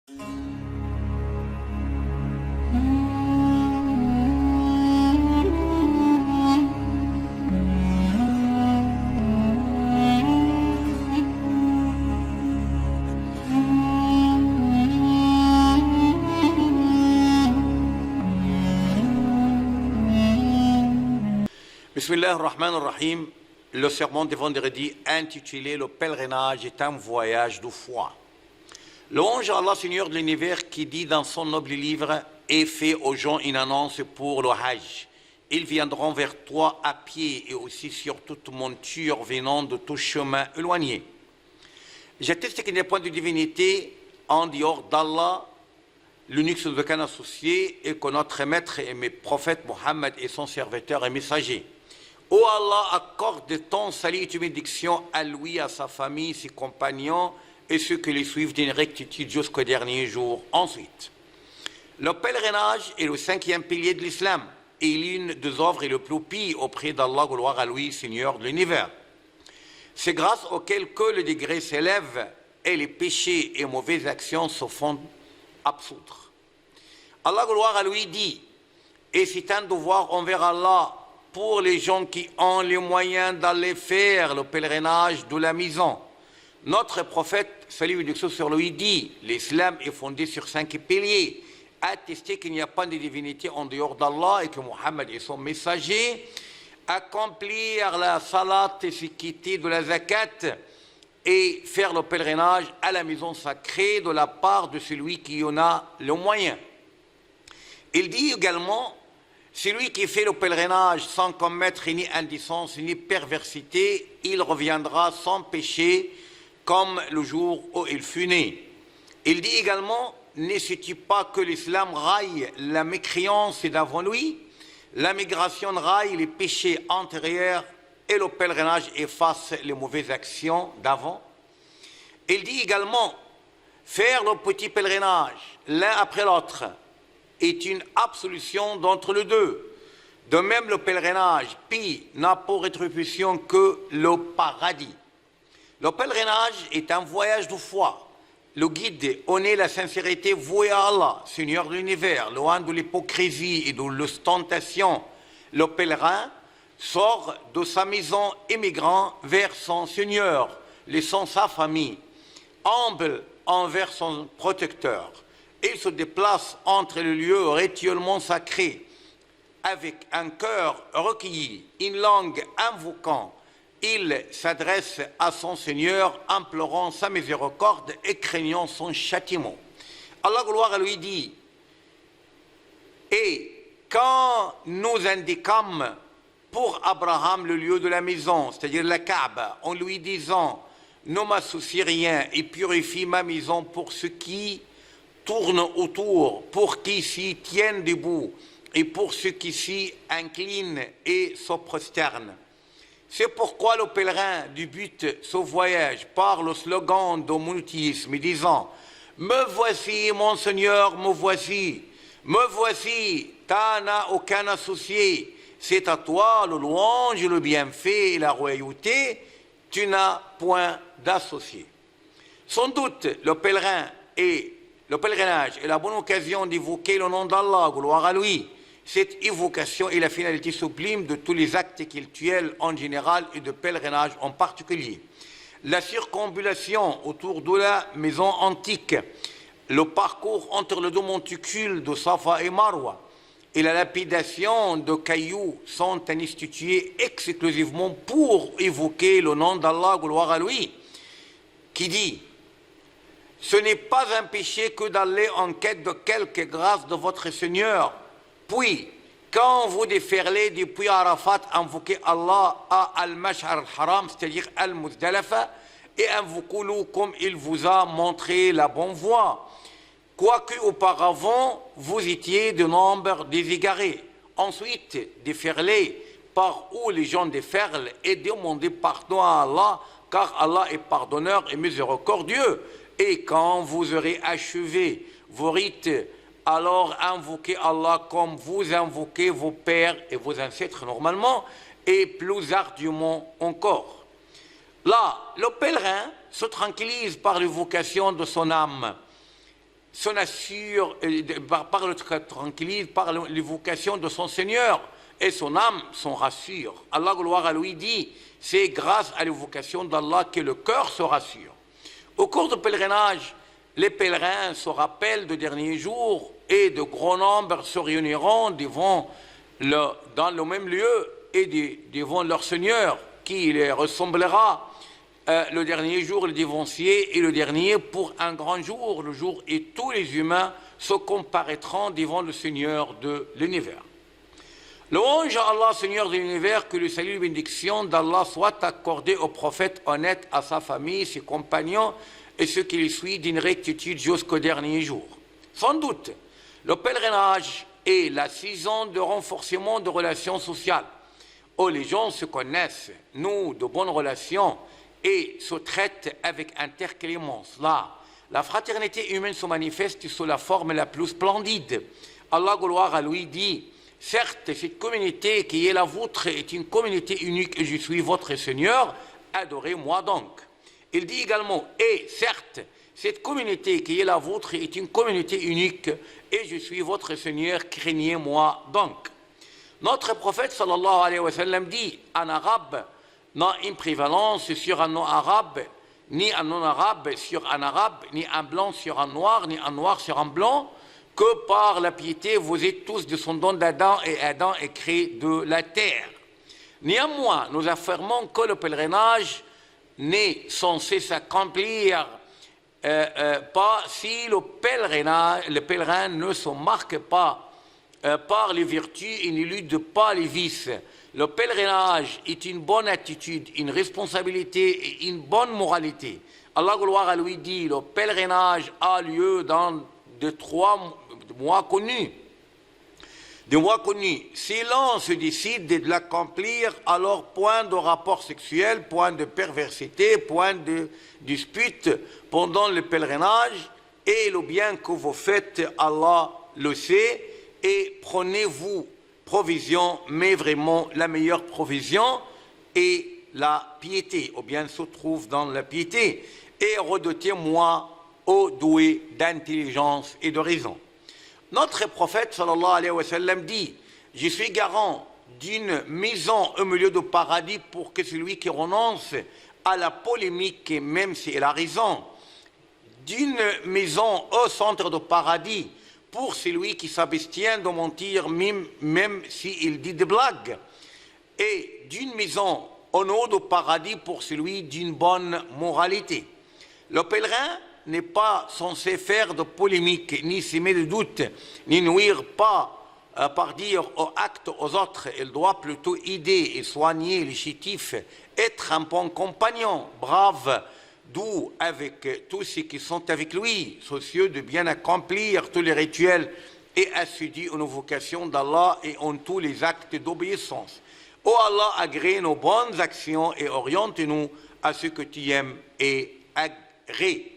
Bismillah ar-Rahman ar-Rahim, le sermon de vendredi intitulé « Le pèlerinage est un voyage de foi ». Louange à Allah, Seigneur de l'univers, qui dit dans son noble livre « Et fait aux gens une annonce pour le Hajj. Ils viendront vers toi à pied et aussi sur toute monture venant de tout chemin éloigné. » J'atteste qu'il n'y a point de divinité en dehors d'Allah, l'unique sans aucun associé, et que notre maître et mes prophètes Mohammed est son serviteur et messager. Ô Allah, accorde ton salut et bénédiction à lui, à sa famille, ses compagnons et ceux qui les suivent d'une rectitude jusqu'au dernier jour. Ensuite, le pèlerinage est le 5e pilier de l'islam et l'une des œuvres les plus pieuses auprès d'Allah, gloire à lui, Seigneur de l'univers. C'est grâce auquel que le degré s'élève et les péchés et mauvaises actions se font absoudre. Allah, gloire à lui, dit « Et c'est un devoir envers Allah pour les gens qui ont les moyens d'aller faire le pèlerinage de la maison. » Notre prophète, salut et bénédiction sur lui, dit « L'islam est fondé sur 5 piliers, attester qu'il n'y a pas de divinité en dehors d'Allah et que Mohammed est son messager, accomplir la salat et se quitter de la zakat et faire le pèlerinage à la maison sacrée de la part de celui qui en a le moyen. » Il dit également « Celui qui fait le pèlerinage sans commettre ni indécence ni perversité, il reviendra sans péché comme le jour où il fut né. » Il dit également « Ne sais-tu pas que l'islam raille la mécréance d'avant lui, la migration raille les péchés antérieurs et le pèlerinage efface les mauvaises actions d'avant. » Il dit également « Faire le petit pèlerinage l'un après l'autre est une absolution d'entre les deux. De même, le pèlerinage pie n'a pour rétribution que le paradis. Le pèlerinage est un voyage de foi. Le guide en est la sincérité vouée à Allah, Seigneur de l'univers, loin de l'hypocrisie et de l'ostentation. Le pèlerin sort de sa maison émigrant vers son Seigneur, laissant sa famille, humble envers son protecteur. Il se déplace entre les lieux rituellement sacrés, avec un cœur recueilli, une langue invoquant. Il s'adresse à son Seigneur, implorant sa miséricorde et craignant son châtiment. Allah, gloire à lui, dit « Et quand nous indiquâmes pour Abraham le lieu de la maison, c'est-à-dire la Kaaba, en lui disant « Ne m'associe rien et purifie ma maison pour ceux qui tournent autour, pour qui s'y tiennent debout et pour ceux qui s'y inclinent et se prosternent. » C'est pourquoi le pèlerin débute ce voyage par le slogan de monothéisme disant « Me voici, mon Seigneur, me voici, t'en as aucun associé, c'est à toi le louange, le bienfait et la royauté, tu n'as point d'associé. » Sans doute, le pèlerinage est la bonne occasion d'évoquer le nom d'Allah, gloire à lui. Cette évocation est la finalité sublime de tous les actes cultuels en général et de pèlerinage en particulier. La circambulation autour de la maison antique, le parcours entre les deux monticules de Safa et Marwa et la lapidation de cailloux sont institués exclusivement pour évoquer le nom d'Allah, gloire à lui, qui dit « Ce n'est pas un péché que d'aller en quête de quelque grâce de votre Seigneur. Puis, quand vous déferlez depuis Arafat, invoquez Allah à Al-Mash'ar al-Haram, c'est-à-dire Al-Muzdalafa, et invoquez-le comme il vous a montré la bonne voie. Quoique auparavant, vous étiez de nombre déségarés. Ensuite, déferlez par où les gens déferlent et demandez pardon à Allah, car Allah est pardonneur et miséricordieux. Et quand vous aurez achevé vos rites, alors invoquez Allah comme vous invoquez vos pères et vos ancêtres normalement, et plus ardument encore. Là, le pèlerin se tranquillise par l'évocation de son âme. s'en assure, par le tranquillise, par l'évocation de son Seigneur, et son âme s'en rassure. Allah, gloire à lui, dit, c'est grâce à l'évocation d'Allah que le cœur se rassure. Au cours du pèlerinage, les pèlerins se rappellent de derniers jours et de grands nombres se réuniront dans le même lieu et devant leur Seigneur, qui les ressemblera le dernier jour, le dévancier, et le dernier pour un grand jour, le jour où tous les humains se comparaîtront devant le Seigneur de l'univers. Louange à Allah, Seigneur de l'univers, que le salut et la bénédiction d'Allah soient accordés au prophète honnête, à sa famille, ses compagnons et ceux qui les suivent d'une rectitude jusqu'au dernier jour. Sans doute, le pèlerinage est la saison de renforcement de relations sociales, où les gens se connaissent, nouent de bonnes relations et se traitent avec interclémence. Là, la fraternité humaine se manifeste sous la forme la plus splendide. Allah, gloire à lui, dit, certes, cette communauté qui est la vôtre est une communauté unique et je suis votre Seigneur, adorez-moi donc. Il dit également, et certes, cette communauté qui est la vôtre est une communauté unique et je suis votre Seigneur, craignez-moi donc. Notre prophète sallallahu alayhi wa sallam dit, un arabe n'a une prévalence sur un non-arabe, ni un non-arabe sur un arabe, ni un blanc sur un noir, ni un noir sur un blanc, que par la piété vous êtes tous descendants d'Adam et Adam est créé de la terre. Néanmoins, nous affirmons que le pèlerinage n'est censé s'accomplir pas si le pèlerin ne se marque pas par les vertus et n'élude pas les vices. Le pèlerinage est une bonne attitude, une responsabilité et une bonne moralité. Allah, gloire à lui, dit, le pèlerinage a lieu dans de 3 mois connus. Des mois connus. Si l'on se décide de l'accomplir, alors point de rapport sexuel, point de perversité, point de dispute pendant le pèlerinage, et le bien que vous faites, Allah le sait, et prenez-vous provision, mais vraiment la meilleure provision est la piété, ou bien se trouve dans la piété, et redoutez-moi ô doué d'intelligence et de raison. Notre prophète sallallahu alayhi wa sallam dit, je suis garant d'une maison au milieu du paradis pour que celui qui renonce à la polémique, même si elle a raison, d'une maison au centre du paradis pour celui qui s'abstient de mentir même s'il dit des blagues, et d'une maison au haut du paradis pour celui d'une bonne moralité. Le pèlerin n'est pas censé faire de polémique, ni s'aimer de doute, ni nuire pas par dire aux actes aux autres. Il doit plutôt aider et soigner les chétifs, être un bon compagnon, brave, doux avec tous ceux qui sont avec lui, soucieux de bien accomplir tous les rituels et assidu aux vocations d'Allah et en tous les actes d'obéissance. Ô Allah, agrée nos bonnes actions et oriente-nous à ce que tu aimes et agrée.